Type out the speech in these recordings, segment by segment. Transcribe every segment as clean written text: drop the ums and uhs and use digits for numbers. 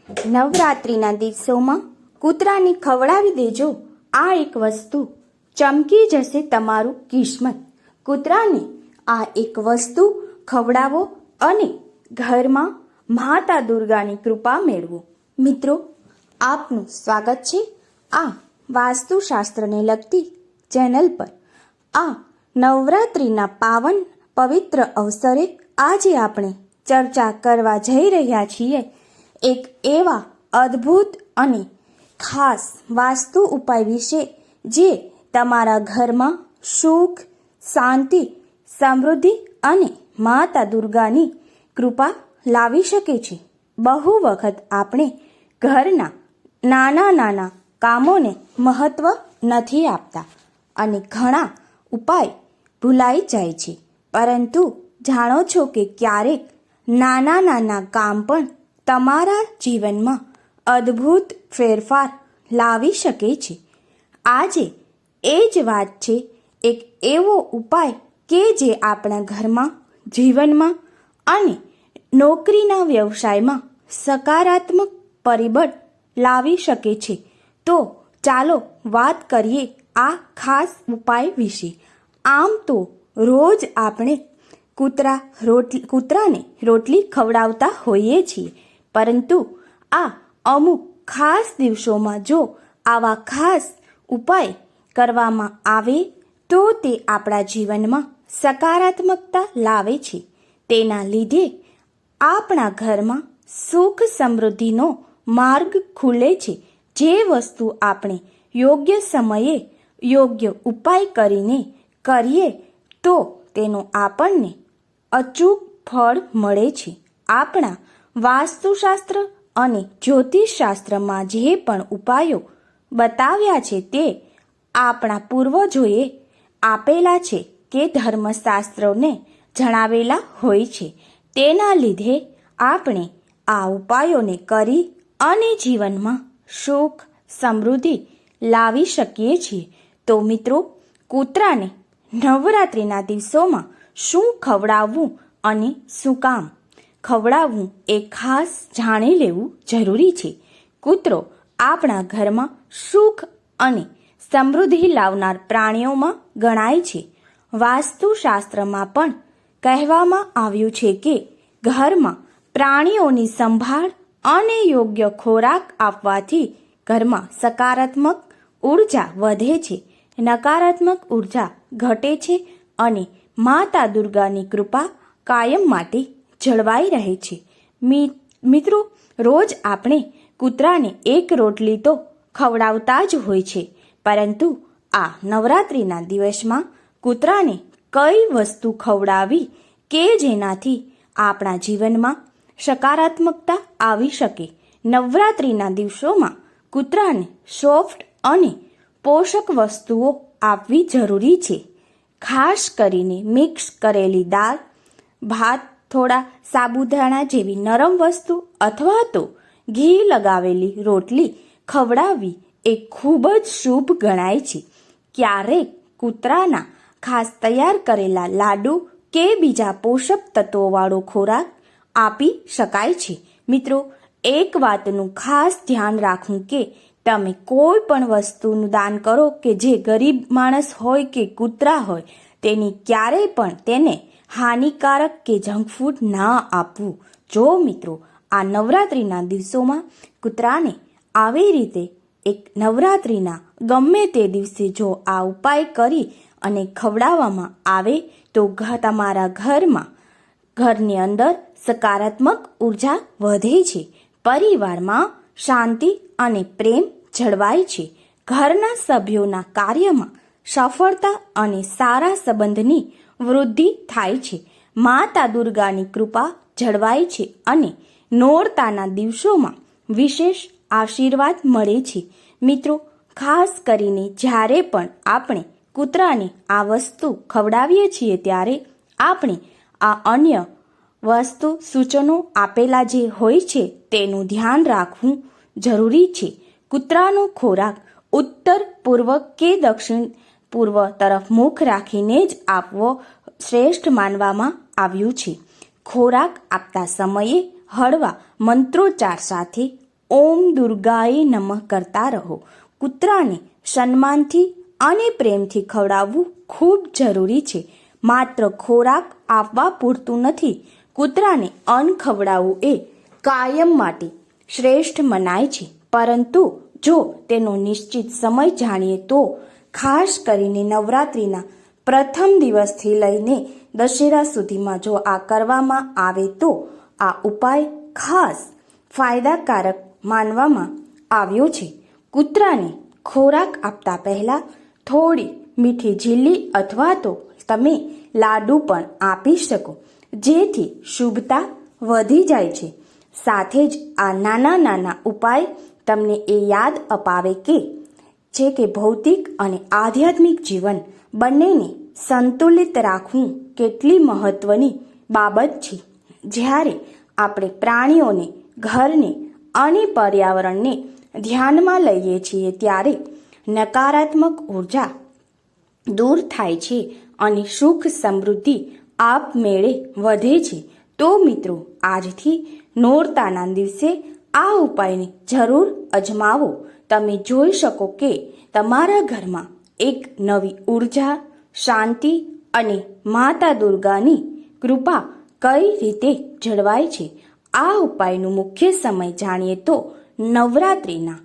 નવરાત્રિના દિવસોમાં કૂતરાને ખવડાવી દેજો આ એક વસ્તુ, ચમકી જશે તમારું કિસ્મત. કૂતરાને આ એક વસ્તુ ખવડાવો અને ઘરમાં માતા દુર્ગાની કૃપા મેળવો. મિત્રો, આપનું સ્વાગત છે આ વાસ્તુશાસ્ત્રને લગતી ચેનલ પર. આ નવરાત્રિના પાવન પવિત્ર અવસરે આજે આપણે ચર્ચા કરવા જઈ રહ્યા છીએ એક એવા અદ્ભુત અને ખાસ વાસ્તુ ઉપાય વિશે જે તમારા ઘરમાં સુખ, શાંતિ, સમૃદ્ધિ અને માતા દુર્ગાની કૃપા લાવી શકે છે. બહુ વખત આપણે ઘરના નાના નાના કામોને મહત્ત્વ નથી આપતા અને ઘણા ઉપાય ભૂલાઈ જાય છે. પરંતુ જાણો છો કે ક્યારેક નાના નાના કામ પણ તમારા જીવનમાં અદ્ભુત ફેરફાર લાવી શકે છે. આજે એ જ વાત છે, એક એવો ઉપાય કે જે આપણા ઘરમાં, જીવનમાં અને નોકરીના વ્યવસાયમાં સકારાત્મક પરિબળ લાવી શકે છે. તો ચાલો વાત કરીએ આ ખાસ ઉપાય વિશે. આમ તો રોજ આપણે કૂતરાને રોટલી ખવડાવતા હોઈએ છીએ, પરંતુ આ અમુક ખાસ દિવસોમાં જો આવા ખાસ ઉપાય કરવામાં આવે તો તે આપણા જીવનમાં સકારાત્મકતા લાવે છે. તેના લીધે આપણા ઘરમાં સુખ સમૃદ્ધિનો માર્ગ ખુલે છે. જે વસ્તુ આપણે યોગ્ય સમયે યોગ્ય ઉપાય કરીને કરીએ તો તેનો આપણને અચૂક ફળ મળે છે. આપણા વાસ્તુશાસ્ત્ર અને જ્યોતિષશાસ્ત્રમાં જે પણ ઉપાયો બતાવ્યા છે તે આપણા પૂર્વજોએ આપેલા છે કે ધર્મશાસ્ત્રોને જણાવેલા હોય છે. તેના લીધે આપણે આ ઉપાયોને કરી અને જીવનમાં સુખ સમૃદ્ધિ લાવી શકીએ છીએ. તો મિત્રો, કૂતરાને નવરાત્રિના દિવસોમાં શું ખવડાવવું અને શું કામ ખવડાવવું એ ખાસ જાણી લેવું જરૂરી છે. કૂતરો આપણા ઘરમાં સુખ અને સમૃદ્ધિ લાવનાર પ્રાણીઓમાં ગણાય છે. વાસ્તુશાસ્ત્રમાં પણ કહેવામાં આવ્યું છે કે ઘરમાં પ્રાણીઓની સંભાળ અને યોગ્ય ખોરાક આપવાથી ઘરમાં સકારાત્મક ઉર્જા વધે છે, નકારાત્મક ઉર્જા ઘટે છે અને માતા દુર્ગાની કૃપા કાયમ માટે જળવાઈ રહે છે. મિત્રો, રોજ આપણે કૂતરાને એક રોટલી તો ખવડાવતા જ હોય છે, પરંતુ આ નવરાત્રિના દિવસમાં કૂતરાને કઈ વસ્તુ ખવડાવી કે જેનાથી આપણા જીવનમાં સકારાત્મકતા આવી શકે. નવરાત્રિના દિવસોમાં કૂતરાને સોફ્ટ અને પોષક વસ્તુઓ આપવી જરૂરી છે. ખાસ કરીને મિક્સ કરેલી દાળ, ભાત, થોડા સાબુદાણા જેવી નરમ વસ્તુ અથવા તો ઘી લગાવેલી રોટલી ખવડાવવી એ ખૂબ જ શુભ ગણાય છે. ક્યારેક કૂતરાના ખાસ તૈયાર કરેલા લાડુ કે બીજા પોષક તત્વોવાળો ખોરાક આપી શકાય છે. મિત્રો, એક વાતનું ખાસ ધ્યાન રાખવું કે તમે કોઈ પણ વસ્તુનું દાન કરો કે જે ગરીબ માણસ હોય કે કૂતરા હોય, તેની ક્યારેય પણ તેને હાનિકારક કે જંક ફૂડ ના આપવું. જો મિત્રો, આ નવરાત્રિના દિવસોમાં કૂતરાને આવી રીતે એક નવરાત્રિના ગમે તે દિવસે જો આ ઉપાય કરી અને ખવડાવવામાં આવે તો તમારા ઘરની અંદર સકારાત્મક ઉર્જા વધે છે, પરિવારમાં શાંતિ અને પ્રેમ જળવાય છે, ઘરના સભ્યોના કાર્યમાં સફળતા અને સારા સંબંધની વૃદ્ધિ થાય છે, માતા દુર્ગાની કૃપા જળવાય છે અને નોરતાના દિવસોમાં વિશેષ આશીર્વાદ મળે છે. મિત્રો, ખાસ કરીને જ્યારે પણ આપણે કૂતરાને આ વસ્તુ ખવડાવીએ છીએ ત્યારે આપણે આ અન્ય વસ્તુ સૂચનો આપેલા જે હોય છે તેનું ધ્યાન રાખવું જરૂરી છે. કૂતરાનો ખોરાક ઉત્તર પૂર્વ કે દક્ષિણ પૂર્વ તરફ મુખ રાખીને જ આપવો શ્રેષ્ઠ માનવામાં આવ્યું છે. ખોરાક આપતા સમયે હળવા મંત્રોચ્ચાર સાથે ઓમ દુર્ગાએ નમઃ કરતા રહો. કૂતરાને સન્માનથી અને પ્રેમથી ખવડાવવું ખૂબ જરૂરી છે. માત્ર ખોરાક આપવા પૂરતું નથી. કૂતરાને અન્ન ખવડાવવું એ કાયમ માટે શ્રેષ્ઠ મનાય છે. પરંતુ જો તેનો નિશ્ચિત સમય જાણીએ તો, ખાસ કરીને નવરાત્રિના પ્રથમ દિવસથી લઈને દશેરા સુધીમાં જો આ કરવામાં આવે તો આ ઉપાય ખાસ ફાયદાકારક માનવામાં આવ્યો છે. કૂતરાને ખોરાક આપતા પહેલાં થોડી મીઠી ઝીલ્લી અથવા તો તમે લાડુ પણ આપી શકો, જેથી શુભતા વધી જાય છે. સાથે જ આ નાના નાના ઉપાય તમને એ યાદ અપાવે છે કે ભૌતિક અને આધ્યાત્મિક જીવન બંનેને સંતુલિત રાખવું કેટલી મહત્વની બાબત છે. જ્યારે આપણે પ્રાણીઓને, ઘરને અને પર્યાવરણને ધ્યાનમાં લઈએ છીએ ત્યારે નકારાત્મક ઉર્જા દૂર થાય છે અને સુખ સમૃદ્ધિ આપમેળે વધે છે. તો મિત્રો, આજથી નોરતાના દિવસે આ ઉપાયને જરૂર અજમાવો. તમે જોઈ શકો કે તમારા ઘરમાં એક નવી ઉર્જા, શાંતિ અને માતા દુર્ગાની કૃપા કઈ રીતે જળવાય છે. આ ઉપાયનું મુખ્ય સમય જાણીએ તો નવરાત્રિના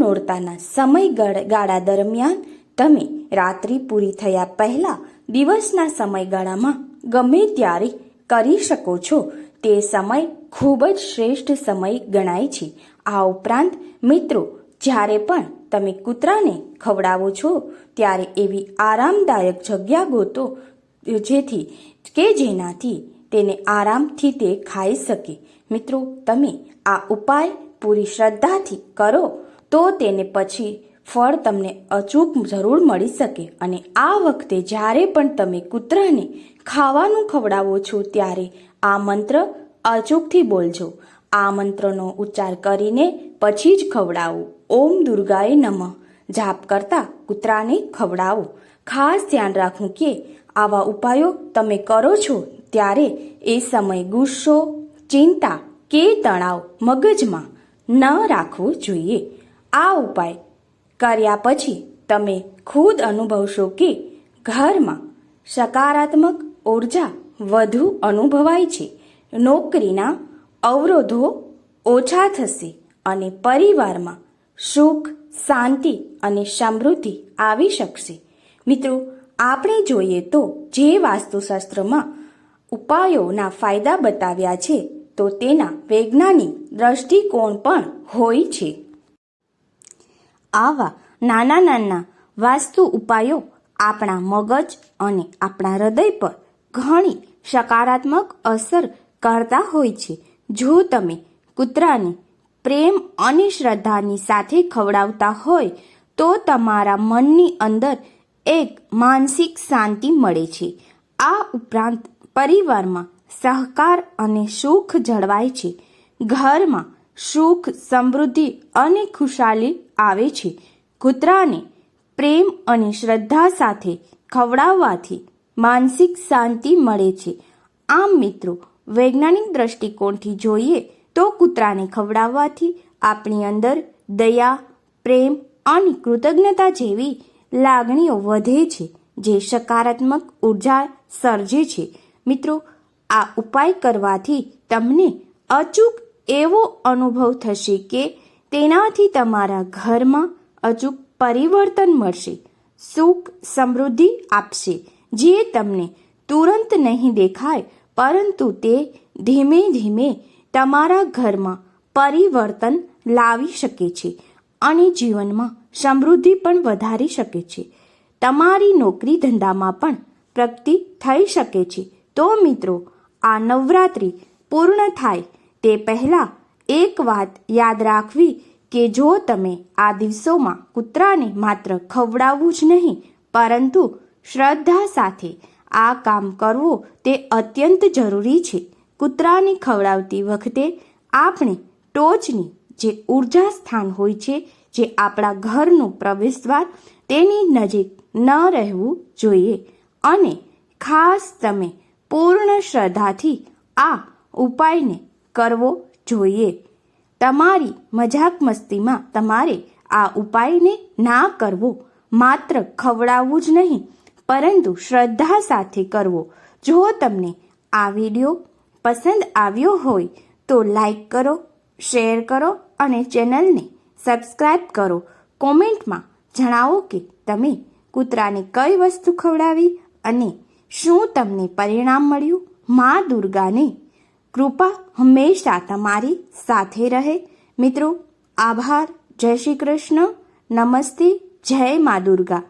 નોરતાના સમયગાળા દરમિયાન તમે રાત્રિ પૂરી થયા પહેલા દિવસના સમયગાળામાં ગમે ત્યારે કરી શકો છો. તે સમય ખૂબ જ શ્રેષ્ઠ સમય ગણાય છે. આ ઉપરાંત મિત્રો, જ્યારે પણ તમે કૂતરાને ખવડાવો છો ત્યારે એવી આરામદાયક જગ્યા ગોતો જેનાથી તેને આરામથી તે ખાઈ શકે. મિત્રો, તમે આ ઉપાય પૂરી શ્રદ્ધાથી કરો તો તેને પછી ફળ તમને અચૂક જરૂર મળી શકે. અને આ વખતે જ્યારે પણ તમે કૂતરાને ખાવાનું ખવડાવો છો ત્યારે આ મંત્ર અચૂકથી બોલજો. આ મંત્રનો ઉચ્ચાર કરીને પછી જ ખવડાવો. ઓમ દુર્ગાએ નમઃ જાપ કરતા કૂતરાને ખવડાવો. ખાસ ધ્યાન રાખવું કે આવા ઉપાયો તમે કરો છો ત્યારે એ સમય ગુસ્સો, ચિંતા કે તણાવ મગજમાં ન રાખવો જોઈએ. આ ઉપાય કર્યા પછી તમે ખુદ અનુભવશો કે ઘરમાં સકારાત્મક ઉર્જા વધુ અનુભવાય છે, નોકરીના અવરોધો ઓછા થશે અને પરિવારમાં સુખ, શાંતિ અને સમૃદ્ધિ આવી શકશે. મિત્રો, આપણે જોઈએ તો જે વાસ્તુશાસ્ત્રમાં ઉપાયોના ફાયદા બતાવ્યા છે તો તેના વૈજ્ઞાનિક દ્રષ્ટિકોણ પણ હોય છે. આવા નાના નાના વાસ્તુ ઉપાયો આપણા મગજ અને આપણા હૃદય પર ઘણી સકારાત્મક અસર કરતા હોય છે. જો તમે કૂતરાને પ્રેમ અને શ્રદ્ધાની સાથે ખવડાવતા હોય તો તમારા મનની અંદર એક માનસિક શાંતિ મળે છે. આ ઉપરાંત પરિવારમાં સહકાર અને સુખ જળવાય છે. ઘરમાં સુખ, સમૃદ્ધિ અને ખુશાલી આવે છે. કૂતરાને પ્રેમ અને શ્રદ્ધા સાથે ખવડાવવાથી માનસિક શાંતિ મળે છે. આમ મિત્રો, વૈજ્ઞાનિક દ્રષ્ટિકોણથી જોઈએ તો કૂતરાને ખવડાવવાથી આપણી અંદર દયા, પ્રેમ અને કૃતજ્ઞતા જેવી લાગણીઓ વધે છે, જે સકારાત્મક ઉર્જા સર્જે છે. મિત્રો, આ ઉપાય કરવાથી તમને અચૂક એવો અનુભવ થશે કે તેનાથી તમારા ઘરમાં અચૂક પરિવર્તન મળશે, સુખ સમૃદ્ધિ આપશે, જે તમને તુરંત નહીં દેખાય પરંતુ તે ધીમે ધીમે તમારા ઘરમાં પરિવર્તન લાવી શકે છે અને જીવનમાં સમૃદ્ધિ પણ વધારી શકે છે. તમારી નોકરી ધંધામાં પણ પ્રગતિ થઈ શકે છે. તો મિત્રો, આ નવરાત્રિ પૂર્ણ થાય તે પહેલાં એક વાત યાદ રાખવી કે જો તમે આ દિવસોમાં કૂતરાને માત્ર ખવડાવવું જ નહીં પરંતુ શ્રદ્ધા સાથે આ કામ કરવું તે અત્યંત જરૂરી છે. કૂતરાને ખવડાવતી વખતે આપણે ટોચની જે ઉર્જા સ્થાન હોય છે, જે આપણા ઘરનું પ્રવેશદ્વાર, તેની નજીક ન રહેવું જોઈએ અને ખાસ તમે પૂર્ણ શ્રદ્ધાથી આ ઉપાયને કરવો જોઈએ. તમારી મજાક મસ્તીમાં તમારે આ ઉપાયને ના કરવો, માત્ર ખવડાવવું જ નહીં પરંતુ શ્રદ્ધા સાથે કરવો. જો તમને આ વિડીયો પસંદ આવ્યો હોય તો લાઈક કરો, શેર કરો અને ચેનલને સબસ્ક્રાઈબ કરો. કોમેન્ટમાં જણાવો કે તમે કૂતરાને કઈ વસ્તુ ખવડાવી અને શું તમને પરિણામ મળ્યું. મા દુર્ગાને કૃપા હંમેશા તમારી સાથે રહે. મિત્રો, આભાર. જય શ્રી કૃષ્ણ. નમસ્તે. જય મા દુર્ગા.